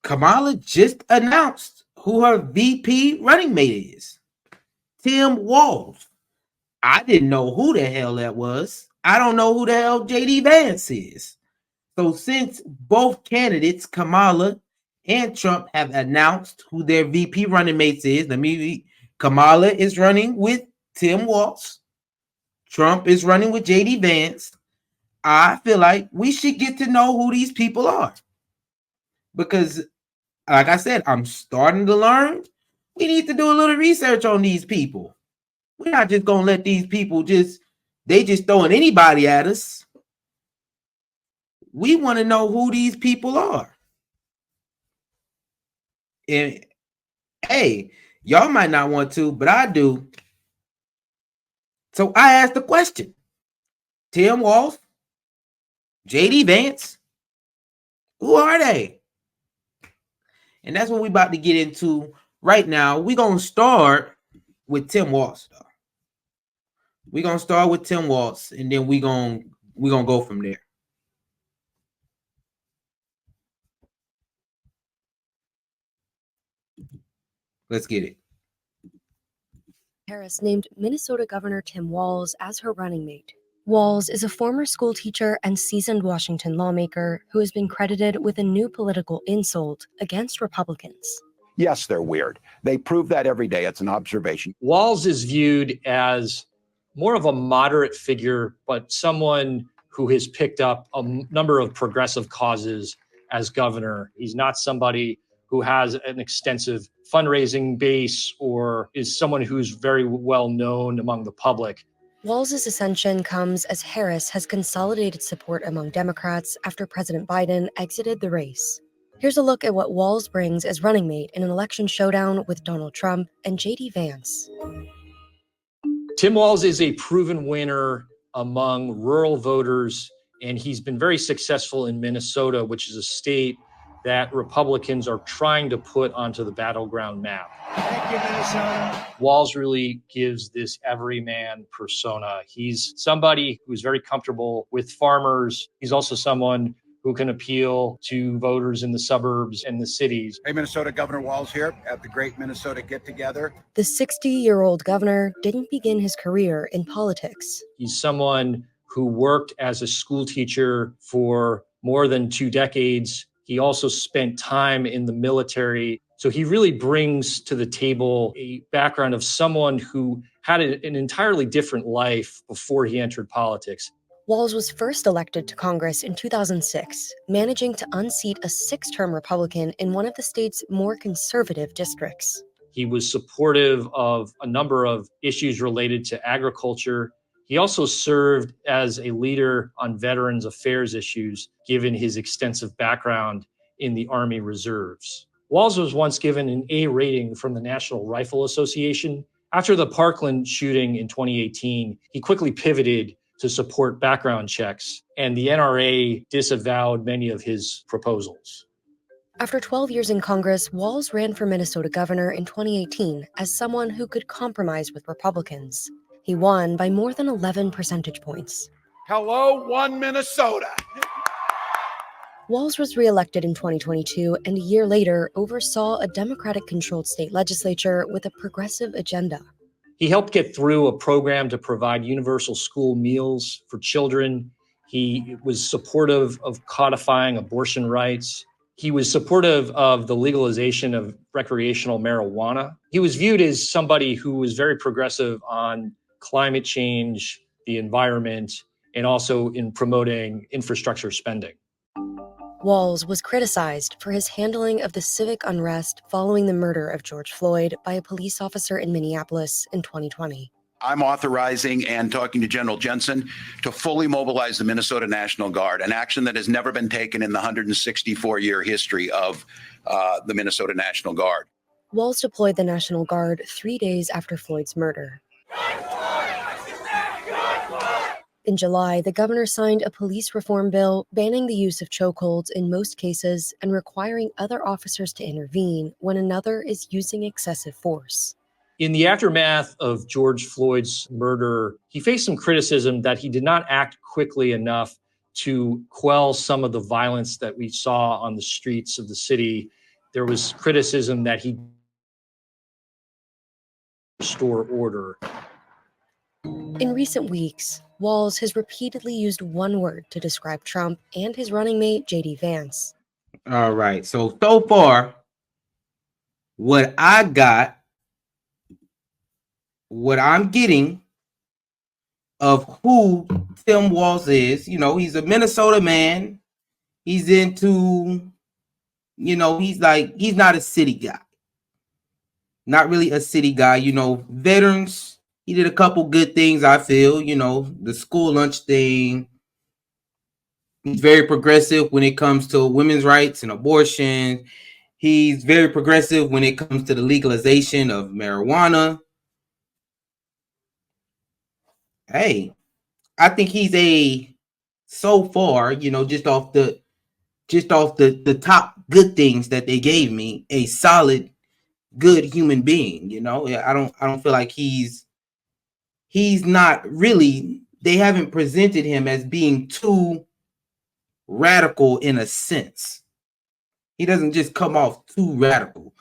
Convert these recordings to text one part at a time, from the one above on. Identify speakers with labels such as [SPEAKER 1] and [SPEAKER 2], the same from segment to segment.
[SPEAKER 1] Kamala just announced who her VP running mate is. Tim Walz. I didn't know who the hell that was. I don't know who the hell JD Vance is. So since both candidates, Kamala and Trump, have announced who their VP running mates is, Kamala is running with Tim Walz. Trump is running with JD Vance. I feel like we should get to know who these people are. Because, like I said, I'm starting to learn. We need to do a little research on these people. We're not just going to let these people just throwing anybody at us. We want to know who these people are. And hey, y'all might not want to, but I do. So I asked the question. Tim Walz, JD Vance, who are they? And that's what we're about to get into right now. We're going to start with Tim Walz. We're going to start with Tim Walz, and then we're going to go from there. Let's get it.
[SPEAKER 2] Harris named Minnesota Governor Tim Walz as her running mate. Walz is a former school teacher and seasoned Washington lawmaker who has been credited with a new political insult against Republicans.
[SPEAKER 3] Yes, they're weird. They prove that every day. It's an observation.
[SPEAKER 4] Walz is viewed as more of a moderate figure, but someone who has picked up a number of progressive causes as governor. He's not somebody who has an extensive fundraising base or is someone who's very well known among the public.
[SPEAKER 2] Walz's ascension comes as Harris has consolidated support among Democrats after President Biden exited the race. Here's a look at what Walz brings as running mate in an election showdown with Donald Trump and JD Vance.
[SPEAKER 4] Tim Walz is a proven winner among rural voters, and he's been very successful in Minnesota, which is a state that Republicans are trying to put onto the battleground map.
[SPEAKER 5] Thank you, Minnesota.
[SPEAKER 4] Walz really gives this everyman persona. He's somebody who's very comfortable with farmers. He's also someone who can appeal to voters in the suburbs and the cities.
[SPEAKER 3] Hey, Minnesota, Governor Walz here at the Great Minnesota Get-Together.
[SPEAKER 2] The 60-year-old governor didn't begin his career in politics.
[SPEAKER 4] He's someone who worked as a school teacher for more than 2 decades. He also spent time in the military. So he really brings to the table a background of someone who had an entirely different life before he entered politics.
[SPEAKER 2] Walz was first elected to Congress in 2006, managing to unseat a 6-term Republican in one of the state's more conservative districts.
[SPEAKER 4] He was supportive of a number of issues related to agriculture. He also served as a leader on Veterans Affairs issues, given his extensive background in the Army Reserves. Walz was once given an A rating from the National Rifle Association. After the Parkland shooting in 2018, he quickly pivoted to support background checks, and the NRA disavowed many of his proposals.
[SPEAKER 2] After 12 years in Congress, Walz ran for Minnesota governor in 2018 as someone who could compromise with Republicans. He won by more than 11 percentage points.
[SPEAKER 3] Hello, one Minnesota.
[SPEAKER 2] Walz was reelected in 2022 and a year later oversaw a Democratic-controlled state legislature with a progressive agenda.
[SPEAKER 4] He helped get through a program to provide universal school meals for children. He was supportive of codifying abortion rights. He was supportive of the legalization of recreational marijuana. He was viewed as somebody who was very progressive on climate change, the environment, and also in promoting infrastructure spending.
[SPEAKER 2] Walz was criticized for his handling of the civic unrest following the murder of George Floyd by a police officer in Minneapolis in 2020.
[SPEAKER 3] I'm authorizing and talking to General Jensen to fully mobilize the Minnesota National Guard, an action that has never been taken in the 164-year history of the Minnesota National Guard.
[SPEAKER 2] Walz deployed the National Guard 3 days after Floyd's murder. In July, the governor signed a police reform bill banning the use of chokeholds in most cases and requiring other officers to intervene when another is using excessive force.
[SPEAKER 4] In the aftermath of George Floyd's murder, he faced some criticism that he did not act quickly enough to quell some of the violence that we saw on the streets of the city There was criticism that he restore order.
[SPEAKER 2] In recent weeks, Walz has repeatedly used one word to describe Trump and his running mate, J.D. Vance.
[SPEAKER 1] All right. So far, what I'm getting of who Tim Walz is, he's a Minnesota man. He's into, he's not a city guy. Not really a city guy. Veterans, he did a couple good things, I feel, the school lunch thing. He's very progressive when it comes to women's rights and abortion. He's very progressive when it comes to the legalization of marijuana. Hey, I think he's so far, just off the top good things that they gave me, a solid, good human being. I don't feel like he's not really. They haven't presented him as being too radical in a sense. He doesn't just come off too radical.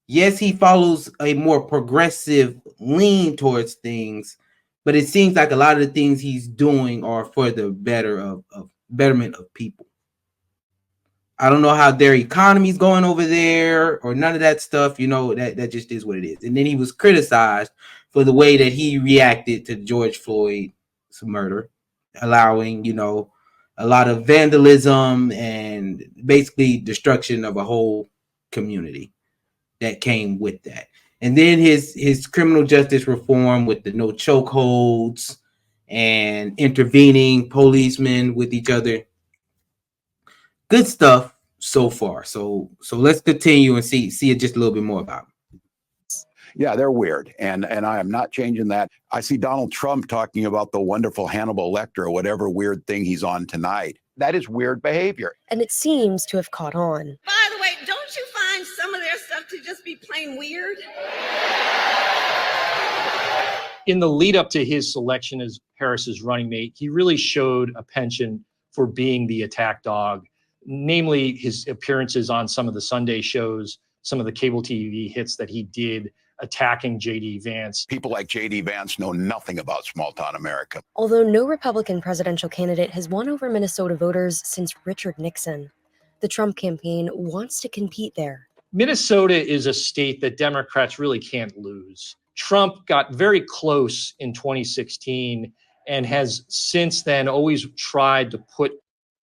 [SPEAKER 1] Yes, he follows a more progressive lean towards things, but it seems like a lot of the things he's doing are for the betterment of people. I don't know how their economy's going over there or none of that stuff. That just is what it is. And then he was criticized for the way that he reacted to George Floyd's murder, allowing, a lot of vandalism and basically destruction of a whole community that came with that. And then his criminal justice reform with the no chokeholds and intervening policemen with each other. Good stuff so far. So let's continue and see it just a little bit more about him.
[SPEAKER 3] Yeah, they're weird. And I am not changing that. I see Donald Trump talking about the wonderful Hannibal Lecter or whatever weird thing he's on tonight. That is weird behavior.
[SPEAKER 2] And it seems to have caught on.
[SPEAKER 6] By the way, don't you find some of their stuff to just be plain weird?
[SPEAKER 4] In the lead up to his selection as Harris's running mate, he really showed a penchant for being the attack dog, namely his appearances on some of the Sunday shows, some of the cable TV hits that he did attacking J.D. Vance.
[SPEAKER 3] People like J.D. Vance know nothing about small town America.
[SPEAKER 2] Although no Republican presidential candidate has won over Minnesota voters since Richard Nixon, the Trump campaign wants to compete there.
[SPEAKER 4] Minnesota is a state that Democrats really can't lose. Trump got very close in 2016 and has since then always tried to put.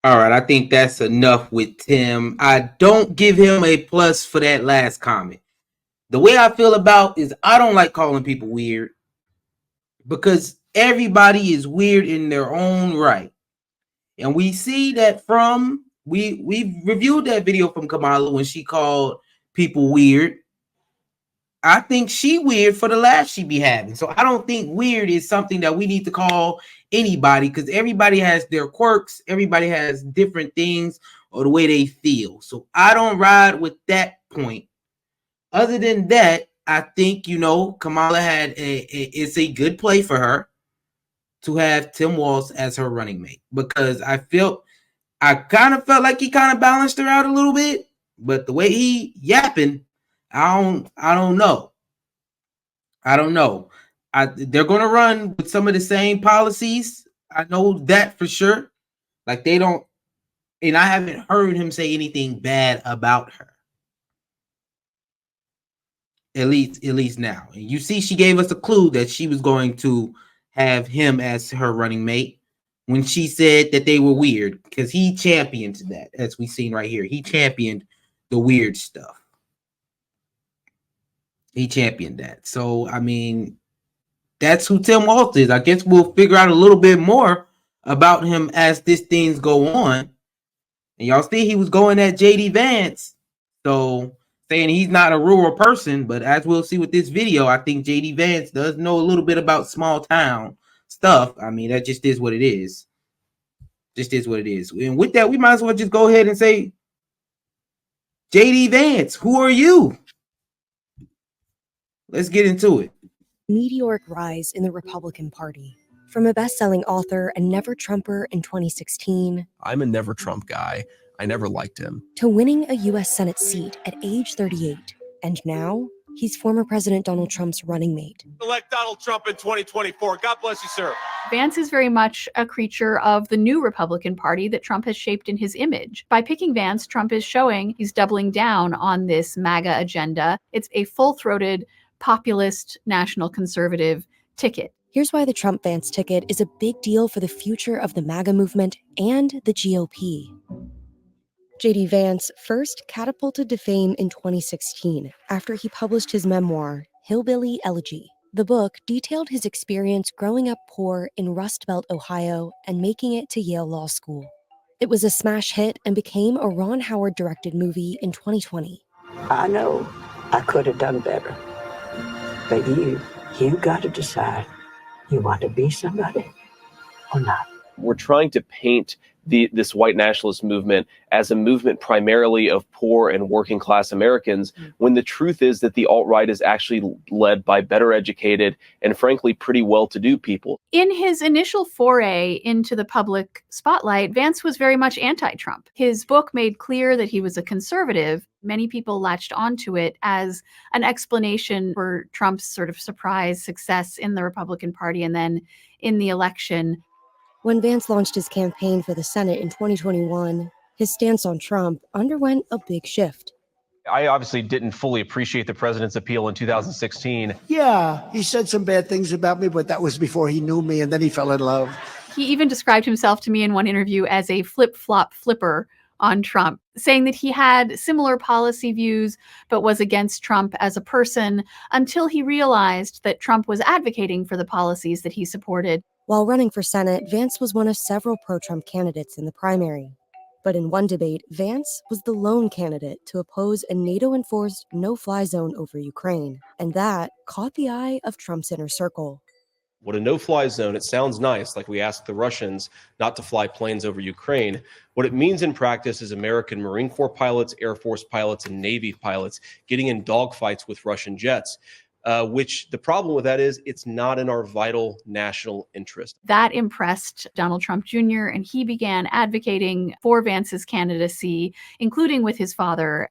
[SPEAKER 1] All right, I think that's enough with Tim. I don't give him a plus for that last comment. The way I feel about is I don't like calling people weird because everybody is weird in their own right. And we see that we reviewed that video from Kamala when she called people weird. I think she weird for the laugh she be having. So I don't think weird is something that we need to call anybody because everybody has their quirks. Everybody has different things or the way they feel. So I don't ride with that point. Other than that, I think, Kamala it's a good play for her to have Tim Walz as her running mate because I kind of felt like he kind of balanced her out a little bit, but the way he yapping, I don't know. They're going to run with some of the same policies. I know that for sure. Like they don't, and I haven't heard him say anything bad about her. At least now. And you see, she gave us a clue that she was going to have him as her running mate when she said that they were weird because he championed that, as we've seen right here. He championed the weird stuff. He championed that. So, I mean, that's who Tim Walz is. I guess we'll figure out a little bit more about him as this things go on. And y'all see he was going at J.D. Vance. So, saying he's not a rural person, but as we'll see with this video, I think J.D. Vance does know a little bit about small town stuff. I mean, that just is what it is. Just is what it is. And with that, we might as well just go ahead and say, J.D. Vance, who are you? Let's get into it.
[SPEAKER 2] Meteoric rise in the Republican Party. From a best-selling author and never Trumper in 2016.
[SPEAKER 7] I'm a never Trump guy. I never liked him.
[SPEAKER 2] to winning a U.S. Senate seat at age 38. And now, he's former President Donald Trump's running mate.
[SPEAKER 8] Elect Donald Trump in 2024. God bless you, sir.
[SPEAKER 9] Vance is very much a creature of the new Republican Party that Trump has shaped in his image. By picking Vance, Trump is showing he's doubling down on this MAGA agenda. It's a full-throated, populist, national conservative ticket.
[SPEAKER 2] Here's why the Trump-Vance ticket is a big deal for the future of the MAGA movement and the GOP. J.D. Vance first catapulted to fame in 2016 after he published his memoir, Hillbilly Elegy. The book detailed his experience growing up poor in Rust Belt, Ohio, and making it to Yale Law School. It was a smash hit and became a Ron Howard-directed movie in 2020.
[SPEAKER 10] I know I could have done better, but you got to decide. You want to be somebody or not?
[SPEAKER 11] We're trying to paint this white nationalist movement as a movement primarily of poor and working class Americans, when the truth is that the alt-right is actually led by better educated and frankly pretty well-to-do people.
[SPEAKER 9] In his initial foray into the public spotlight, Vance was very much anti-Trump. His book made clear that he was a conservative. Many people latched onto it as an explanation for Trump's sort of surprise success in the Republican Party and then in the election.
[SPEAKER 2] When Vance launched his campaign for the Senate in 2021, his stance on Trump underwent a big shift.
[SPEAKER 12] I obviously didn't fully appreciate the president's appeal in 2016.
[SPEAKER 5] Yeah, he said some bad things about me, but that was before he knew me, and then he fell in love.
[SPEAKER 9] He even described himself to me in one interview as a flip-flop flipper on Trump, saying that he had similar policy views but was against Trump as a person until he realized that Trump was advocating for the policies that he supported.
[SPEAKER 2] While running for Senate, Vance was one of several pro-Trump candidates in the primary. But in one debate, Vance was the lone candidate to oppose a NATO-enforced no-fly zone over Ukraine, and that caught the eye of Trump's inner circle.
[SPEAKER 12] What a no-fly zone, it sounds nice, like we asked the Russians not to fly planes over Ukraine. What it means in practice is American Marine Corps pilots, Air Force pilots, and Navy pilots getting in dogfights with Russian jets. Which the problem with that is it's not in our vital national interest.
[SPEAKER 9] That impressed Donald Trump Jr., and he began advocating for Vance's candidacy, including with his father.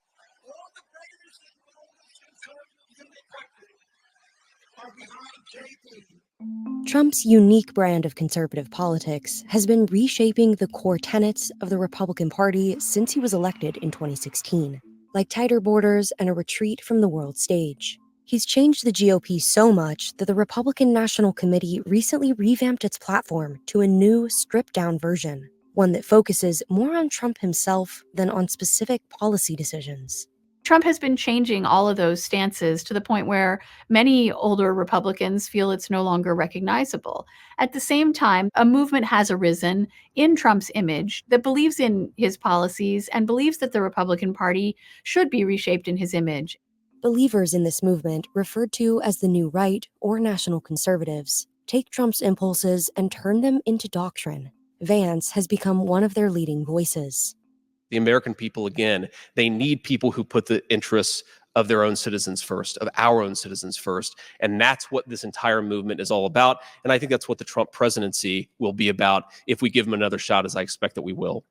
[SPEAKER 2] Trump's unique brand of conservative politics has been reshaping the core tenets of the Republican Party since he was elected in 2016, like tighter borders and a retreat from the world stage. He's changed the GOP so much that the Republican National Committee recently revamped its platform to a new, stripped-down version, one that focuses more on Trump himself than on specific policy decisions.
[SPEAKER 9] Trump has been changing all of those stances to the point where many older Republicans feel it's no longer recognizable. At the same time, a movement has arisen in Trump's image that believes in his policies and believes that the Republican Party should be reshaped in his image.
[SPEAKER 2] Believers in this movement, referred to as the New Right or National Conservatives, take Trump's impulses and turn them into doctrine. Vance has become one of their leading voices.
[SPEAKER 12] The American people, again, they need people who put the interests of their own citizens first, of our own citizens first. And that's what this entire movement is all about. And I think that's what the Trump presidency will be about if we give him another shot, as I expect that we will.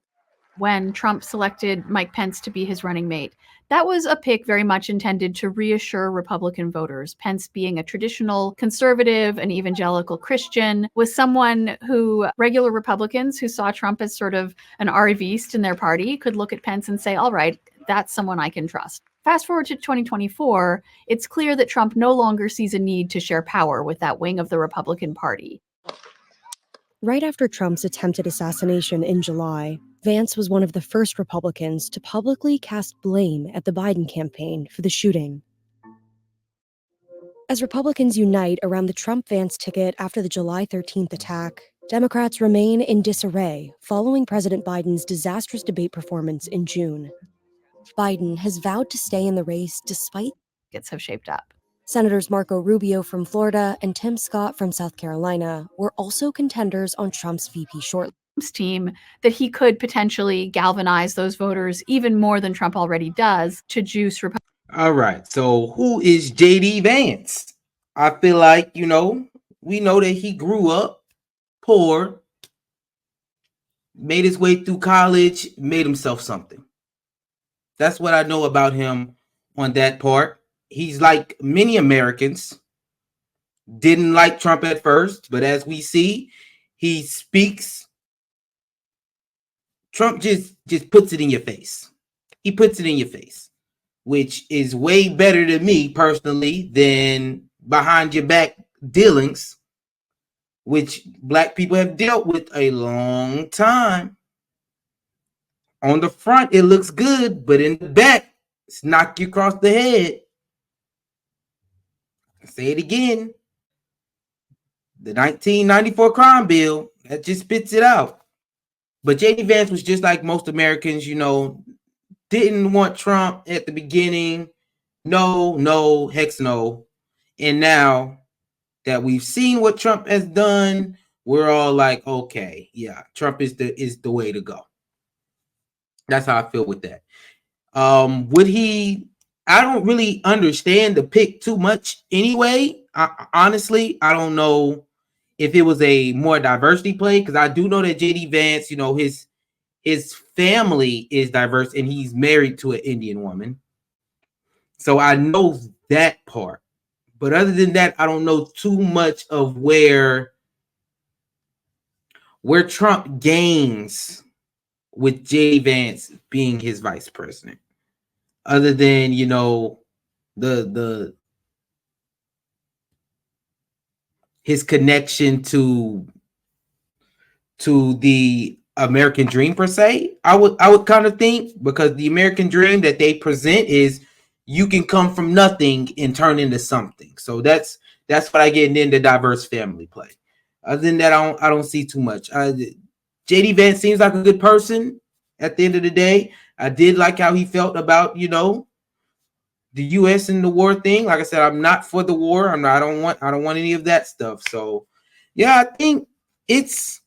[SPEAKER 9] When Trump selected Mike Pence to be his running mate, that was a pick very much intended to reassure Republican voters. Pence, being a traditional conservative, an evangelical Christian, was someone who regular Republicans who saw Trump as sort of an arriviste in their party could look at Pence and say, all right, that's someone I can trust. Fast forward to 2024, it's clear that Trump no longer sees a need to share power with that wing of the Republican Party.
[SPEAKER 2] Right after Trump's attempted assassination in July, Vance was one of the first Republicans to publicly cast blame at the Biden campaign for the shooting. As Republicans unite around the Trump-Vance ticket after the July 13th attack, Democrats remain in disarray following President Biden's disastrous debate performance in June. Biden has vowed to stay in the race despite
[SPEAKER 9] have shaped up.
[SPEAKER 2] Senators Marco Rubio from Florida and Tim Scott from South Carolina were also contenders on Trump's VP shortlist.
[SPEAKER 9] Team that he could potentially galvanize those voters even more than Trump already does to juice Republicans.
[SPEAKER 1] All right. So who is J.D. Vance? I feel like, we know that he grew up poor, made his way through college, made himself something. That's what I know about him on that part. He's like many Americans, didn't like Trump at first, but as we see, he speaks. Trump just puts it in your face. He puts it in your face, which is way better to me personally than behind your back dealings, which black people have dealt with a long time. On the front, it looks good, but in the back, it's knock you across the head. I'll say it again. The 1994 crime bill, that just spits it out. But J.D. Vance was just like most Americans, didn't want Trump at the beginning. No, hex no. And now that we've seen what Trump has done, we're all like, okay, yeah, Trump is the way to go. That's how I feel with that. I don't really understand the pick too much anyway. Honestly, I don't know if it was a more diversity play, because I do know that J.D. Vance, his family is diverse and he's married to an Indian woman. So I know that part. But other than that, I don't know too much of where Trump gains with J.D. Vance being his vice president. Other than, his connection to the American dream per se, I would kind of think, because the American dream that they present is you can come from nothing and turn into something. So that's what I get in the diverse family play. Other than that, I don't see too much. J.D. Vance seems like a good person at the end of the day. I did like how he felt about, the U.S. and the war thing. Like I said, I'm not for the war. I don't want any of that stuff. So yeah, I think it's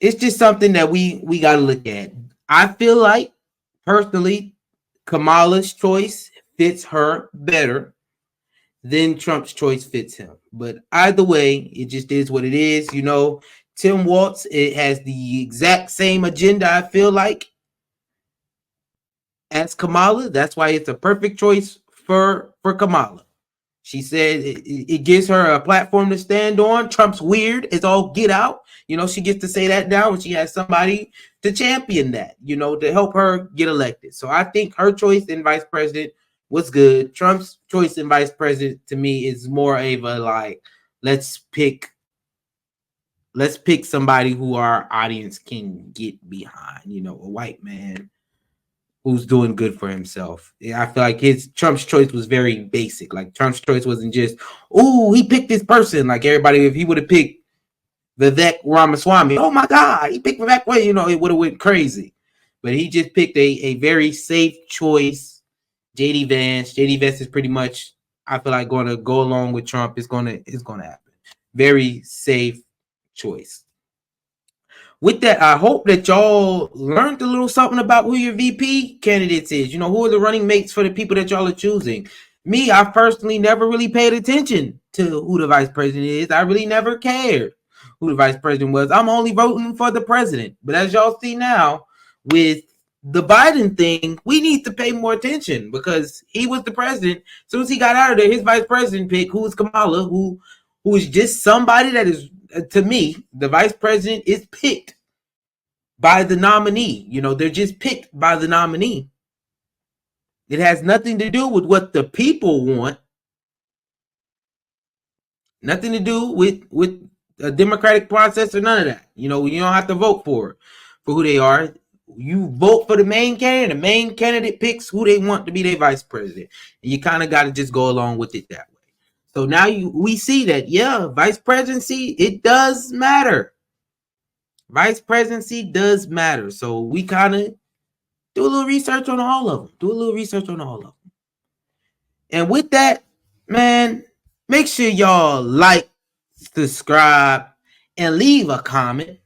[SPEAKER 1] just something that we got to look at. I feel like personally, Kamala's choice fits her better than Trump's choice fits him. But either way, it just is what it is. Tim Walz, it has the exact same agenda, I feel like, as Kamala. That's why it's a perfect choice for Kamala. She said it gives her a platform to stand on. Trump's weird. It's all get out. She gets to say that now, and she has somebody to champion that, to help her get elected. So I think her choice in vice president was good. Trump's choice in vice president to me is more of a like, let's pick somebody who our audience can get behind, a white man who's doing good for himself. Yeah, I feel like Trump's choice was very basic. Like Trump's choice wasn't just, he picked this person. Like everybody, if he would have picked Vivek Ramaswamy, oh my God, he picked Vivek, it would have went crazy. But he just picked a very safe choice, J.D. Vance. J.D. Vance is pretty much, I feel like, going to go along with Trump. It's going to happen. Very safe choice. With that, I hope that y'all learned a little something about who your VP candidates is. Who are the running mates for the people that y'all are choosing? Me, I personally never really paid attention to who the vice president is. I really never cared who the vice president was. I'm only voting for the president. But as y'all see now, with the Biden thing, we need to pay more attention, because he was the president. As soon as he got out of there, his vice president pick, who is Kamala, who is just somebody that is, to me, the vice president is picked by the nominee. They're just picked by the nominee. It has nothing to do with what the people want. Nothing to do with a democratic process or none of that. You don't have to vote for who they are. You vote for the main candidate. The main candidate picks who they want to be their vice president. And you kind of got to just go along with it that way. So now we see that, yeah, vice presidency, it does matter. Vice presidency does matter. So we kind of do a little research on all of them. And with that, man, make sure y'all like, subscribe, and leave a comment.